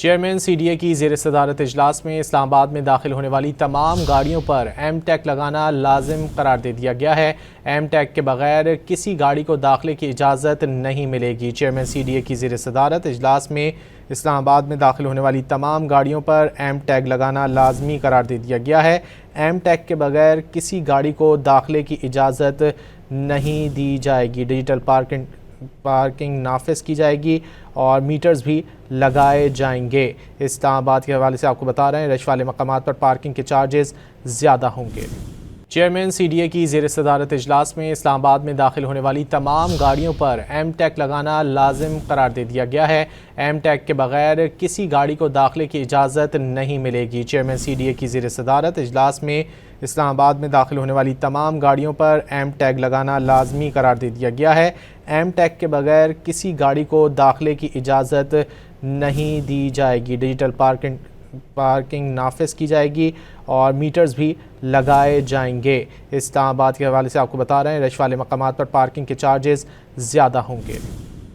Chairman C D A کی زیر صدارت اجلاس میں اسلام آباد میں داخل ہونے والی تمام گاڑیوں پر ایم ٹیگ لگانا لازم قرار دے دیا گیا ہے۔ ایم ٹیگ کے بغیر کسی گاڑی کو داخلے کی اجازت نہیں ملے گی۔ چیئرمین سی ڈی اے کی زیر صدارت اجلاس میں اسلام آباد میں داخل ہونے والی تمام گاڑیوں پر ایم ٹیگ لگانا لازمی قرار دے دیا گیا ہے۔ ایم ٹیگ کے بغیر کسی گاڑی کو داخلے کی اجازت نہیں دی جائے گی۔ ڈیجیٹل پارکنگ نافذ کی جائے گی اور میٹرز بھی لگائے جائیں گے۔ اسلام آباد کے حوالے سے آپ کو بتا رہے ہیں رش والے مقامات پر پارکنگ کے چارجز زیادہ ہوں گے۔ چیئرمین سی ڈی اے کی زیر صدارت اجلاس میں اسلام آباد میں داخل ہونے والی تمام گاڑیوں پر ایم ٹیگ لگانا لازم قرار دے دیا گیا ہے۔ ایم ٹیگ کے بغیر کسی گاڑی کو داخلے کی اجازت نہیں ملے گی۔ چیئرمین سی ڈی اے کی زیر صدارت اجلاس میں اسلام آباد میں داخل ہونے والی تمام گاڑیوں پر ایم ٹیگ لگانا لازمی قرار دے دیا گیا ہے۔ ایم ٹیگ کے بغیر کسی گاڑی کو داخلے کی اجازت نہیں دی جائے گی۔ ڈیجیٹل پارکنگ نافذ کی جائے گی اور میٹرز بھی لگائے جائیں گے۔ اسلام آباد کے حوالے سے آپ کو بتا رہے ہیں رش والے مقامات پر پارکنگ کے چارجز زیادہ ہوں گے۔